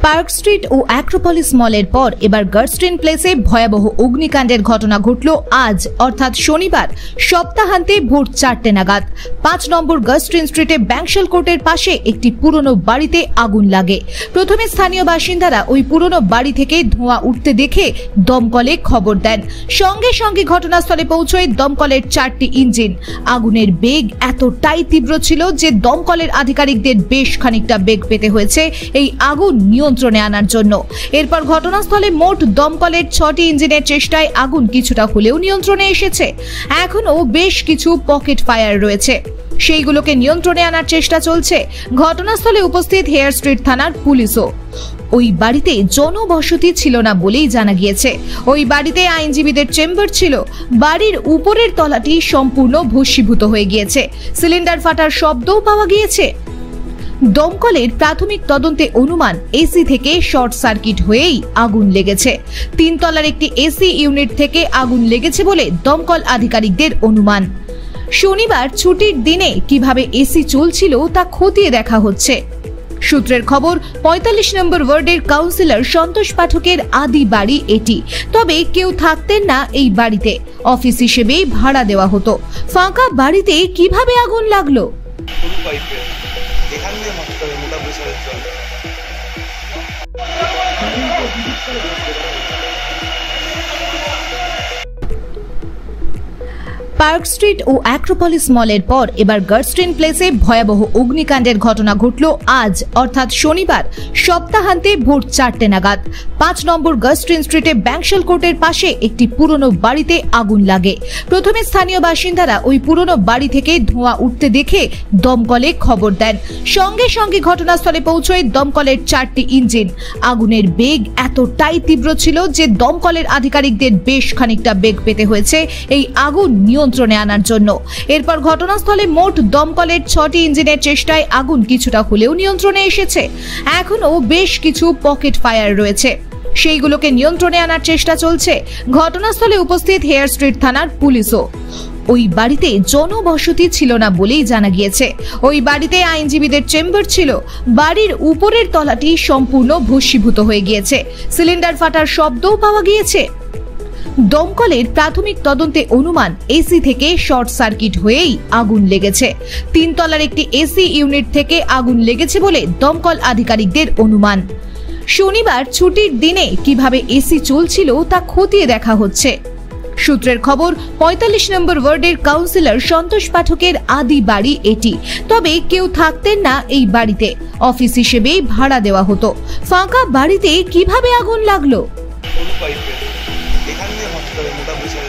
Park street ও Acropolis মলের পর এবার গার্স্টিন প্লেসে ভয়াবহ অগ্নিকাণ্ডের ঘটনা ঘটল আজ অর্থাৎ শনিবার সপ্তাহান্তে ভোর 4টে নাগাদ 5 নম্বর গার্স্টিন স্ট্রিটে ব্যাংশাল কোর্টের পাশে একটি পুরনো বাড়িতে আগুন লাগে। প্রথমে স্থানীয় বাসিন্দারা ওই পুরনো বাড়ি থেকে ধোঁয়া উঠতে দেখে দমকলে খবর দেন। সঙ্গে সঙ্গে ঘটনাস্থলে পৌঁছয় দমকলের 4টি ইঞ্জিন। আগুনের বেগ এতটাই তীব্র ছিল যে দমকলের আধিকারিকদের বেশ খানিকটা বেগ পেতে হয়েছে এই আগুন নিয়ন্ত্রণে আনার জন্য। এরপর ঘটনাস্থলে মোট দমকলের 6টি ইঞ্জিনের চেষ্টায় আগুন কিছুটা হলেও নিয়ন্ত্রণে এসেছে। এখনো বেশ কিছু পকেট ফায়ার রয়েছে, সেইগুলোকে নিয়ন্ত্রণে আনার চেষ্টা চলছে। ঘটনাস্থলে উপস্থিত হেয়ার স্ট্রিট থানার পুলিশও। ওই বাড়িতে জনবসতি ছিল না বলেই জানা গিয়েছে। ওই বাড়িতে আইনজীবীদের চেম্বার ছিল। বাড়ির উপরের তলাটি সম্পূর্ণ ভস্মীভূত হয়ে গিয়েছে। সিলিন্ডার ফাটার শব্দও পাওয়া গিয়েছে। দমকলের প্রাথমিক তদন্তে অনুমান এসি থেকে শর্ট সার্কিট হয়েই আগুন লেগেছে। 3 তলার একটি এসি ইউনিট থেকে আগুন লেগেছে বলে দমকল আধিকারিকদের অনুমান। শনিবার ছুটির দিনে কিভাবে এসি চলছিল তা খতিয়ে দেখা হচ্ছে। সূত্রের খবর 45 নম্বর ওয়ার্ডের কাউন্সিলর সন্তোষ পাঠকের আদি বাড়ি এটি। তবে কেউ থাকতেন না এই বাড়িতে, অফিস হিসেবেই ভাড়া দেওয়া হতো। ফাঁকা বাড়িতে কিভাবে আগুন লাগলো? পার্ক স্ট্রিট ও অ্যাক্রোপলিস মলের পর এবার গার্স্টিন প্লেসে ভয়াবহ অগ্নিকাণ্ডের ঘটনা ঘটল আজ অর্থাৎ শনিবার সপ্তাহান্তে ভোর 4টে নাগাদ 5 নম্বর গার্স্টিন স্ট্রিটে ব্যাংশাল কোর্টের পাশে একটি পুরনো বাড়িতে আগুন লাগে। প্রথমে স্থানীয় বাসিন্দারা ওই পুরনো বাড়ি থেকে ধোঁয়া উঠতে দেখে দমকলে খবর দেন। সঙ্গে সঙ্গে ঘটনাস্থলে পৌঁছয় দমকলের 4টি ইঞ্জিন। আগুনের বেগ এতটাই তীব্র ছিল যে দমকলের আধিকারিকদের বেশ খানিকটা বেগ পেতে হয়েছে এই আগুন নিয়ন্ত্রণে আনার জন্য। এরপর ঘটনাস্থলে মোট দমকলের 6টি ইঞ্জিনের চেষ্টায় আগুন কিছুটা হলেও নিয়ন্ত্রণে এসেছে। এখনো বেশ কিছু পকেট ফায়ার রয়েছে, সেইগুলোকে নিয়ন্ত্রণে আনার চেষ্টা চলছে। ঘটনাস্থলে উপস্থিত হেয়ার স্ট্রিট থানার পুলিশও। ওই বাড়িতে জনবসতি ছিল না বলেই জানা গিয়েছে। ওই বাড়িতে আইনজীবীদের চেম্বার ছিল। বাড়ির উপরের তলাটি সম্পূর্ণ ভস্মীভূত হয়ে গিয়েছে। সিলিন্ডার ফাটার শব্দও পাওয়া গিয়েছে। দমকলের প্রাথমিক তদন্তে অনুমান এসি থেকে শর্ট সার্কিট হয়েই আগুন লেগেছে। 3 তলার একটি এসি ইউনিট থেকে আগুন লেগেছে বলে দমকল আধিকারিকদের অনুমান। শনিবার ছুটির দিনে কিভাবে এসি চলছিল তা খতিয়ে দেখা হচ্ছে। সূত্রের খবর 45 নম্বর ওয়ার্ডের কাউন্সিলর সন্তোষ পাঠকের আদি বাড়ি এটি। তবে কেউ থাকতেন না এই বাড়িতে, অফিস হিসেবেই ভাড়া দেওয়া হতো। ফাঁকা বাড়িতে কিভাবে আগুন লাগলো? মোটামুটি